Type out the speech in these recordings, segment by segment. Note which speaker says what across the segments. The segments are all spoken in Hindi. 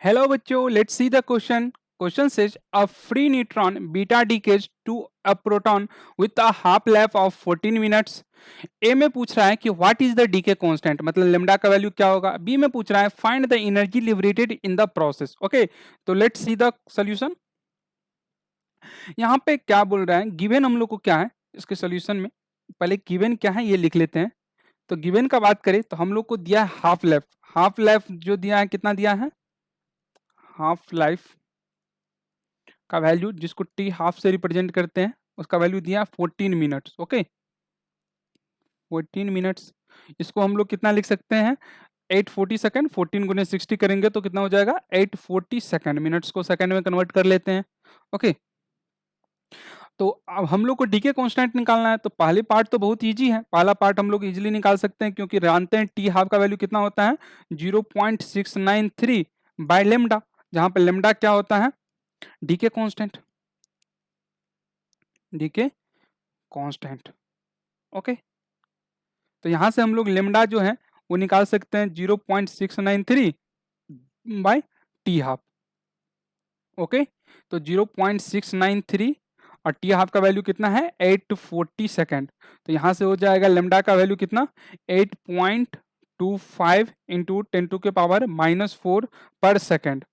Speaker 1: Hello बच्चों, let's see the question. Question says a free neutron beta decays to a proton with a half life of 14 minutes. ए में पूछ रहा है कि what is the decay constant, मतलब लेमडा का वैल्यू क्या होगा. बी में पूछ रहा है find the energy liberated in the process. Okay, तो लेट्स सी द सॉल्यूशन. यहाँ पे क्या बोल रहा है, गिवन हम लोग को क्या है इसके सॉल्यूशन में. पहले गिवन क्या है ये लिख लेते हैं. तो गिवन का बात करें तो हम लोग को दिया है हाफ लाइफ. हाफ लाइफ जो दिया है कितना दिया है, हाफ लाइफ का वैल्यू जिसको टी हाफ से रिप्रेजेंट करते हैं उसका वैल्यू दिया 14 मिनट्स. Okay, 14 minutes. इसको हम लोग कितना लिख सकते हैं, 840 सेकंड. 14 गुने 60 करेंगे तो कितना हो जाएगा, 840 सेकंड. मिनट्स को सेकंड में कन्वर्ट कर लेते हैं. ओके, तो अब हम लोग को डीके कांस्टेंट निकालना है. तो पहले पार्ट तो बहुत इजी है, पहला पार्ट हम लोग इजीली निकाल सकते हैं क्योंकि जानते हैं टी हाफ का वैल्यू कितना होता है, 0.693 बाय लेमडा, जहां पर लेमडा क्या होता है, decay constant. Decay constant. Okay, तो यहां से हम लोग लेमडा जो है वो निकाल सकते हैं 0.693 बाय टी हाफ. ओके, तो 0.693 और टी हाफ का वैल्यू कितना है, 840 सेकेंड. तो यहां से हो जाएगा लेमडा का वैल्यू कितना, 8.25 इंटू 10⁻⁻4 पर सेकेंड.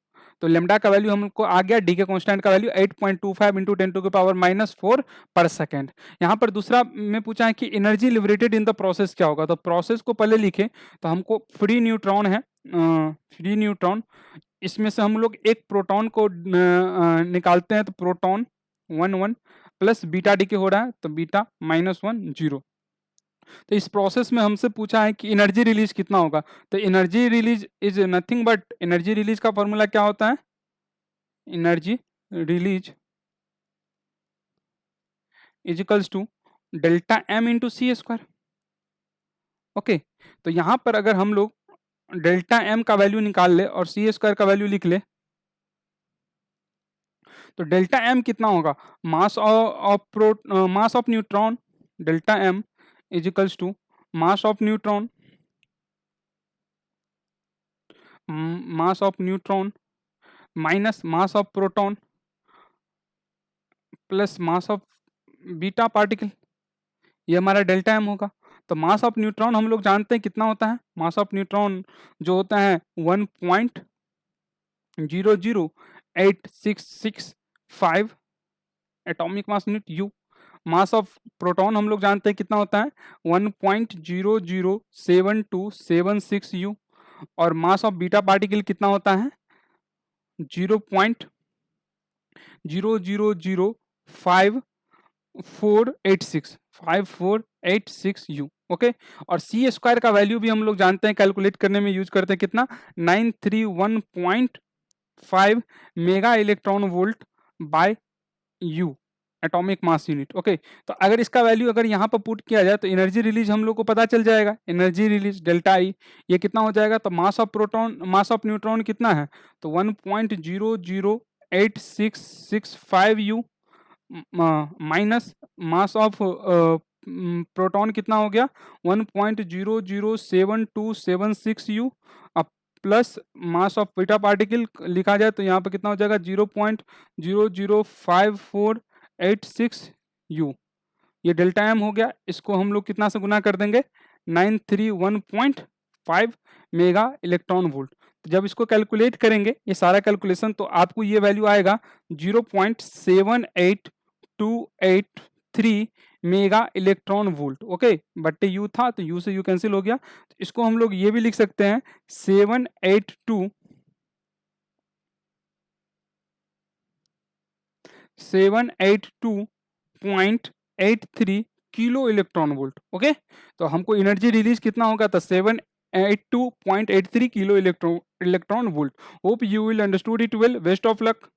Speaker 1: तो लेमडा का वैल्यू हमको आ गया, डी के कॉन्स्टेंट का वैल्यू 8.25 इंटू 10⁻⁻4 पर सेकेंड. यहाँ पर दूसरा में पूछा है कि energy liberated in the process क्या होगा. तो प्रोसेस को पहले लिखे तो हमको फ्री न्यूट्रॉन है, फ्री न्यूट्रॉन, इसमें से हम लोग एक प्रोटॉन को निकालते हैं. तो प्रोटॉन 1 प्लस बीटा डी के हो रहा है तो बीटा -1 0. तो इस प्रोसेस में हमसे पूछा है कि एनर्जी रिलीज कितना होगा. तो energy release is nothing but, energy release का फॉर्मूला क्या होता है, energy release is equals to delta M into C square. Okay, तो यहां पर अगर हम लोग डेल्टा एम का वैल्यू निकाल ले और सी स्क्वायर का वैल्यू लिख ले तो डेल्टा एम कितना होगा, mass of neutron, delta M is equals to mass of neutron, mass of neutron minus mass of proton plus mass of beta particle. ये हमारा डेल्टा एम होगा. तो मास ऑफ न्यूट्रॉन हम लोग जानते हैं कितना होता है, मास ऑफ न्यूट्रॉन जो होता है 1.00865 atomic mass unit you. Mass of proton हम लोग जानते हैं कितना होता है, 1.007276 यू. और मास ऑफ बीटा पार्टिकल कितना होता है, 0.0005486548 यू. ओके, और सी स्क्वायर का वैल्यू भी हम लोग जानते हैं, कैलकुलेट करने में यूज करते हैं कितना, 931.5 mega electron volt by you atomic mass unit. Okay, तो अगर इसका वैल्यू अगर यहाँ पर पुट किया जाए तो एनर्जी रिलीज हम लोग को पता चल जाएगा. एनर्जी रिलीज डेल्टा आई ये कितना हो जाएगा, तो मास of proton, mass of neutron कितना है, तो 1.00865 you minus mass of proton कितना हो गया, 1.007276 you plus mass of beta particle लिखा जाए तो यहाँ पर कितना हो जाएगा, 0.00548 यू. ये डेल्टा एम हो गया. इसको हम लोग कितना से गुना कर देंगे, 931.5 मेगा इलेक्ट्रॉन वोल्ट. तो जब इसको कैलकुलेट करेंगे ये सारा कैलकुलेशन तो आपको ये वैल्यू आएगा 0.78283 मेगा इलेक्ट्रॉन वोल्ट. ओके, बट्टे यू था तो यू से यू कैंसिल हो गया. तो इसको हम लोग ये भी लिख सकते हैं 782.83 किलो इलेक्ट्रॉन वोल्ट. ओके, तो हमको एनर्जी रिलीज कितना होगा, तो 782.83 kilo electron volt. Hope you will understood it well. Best of luck.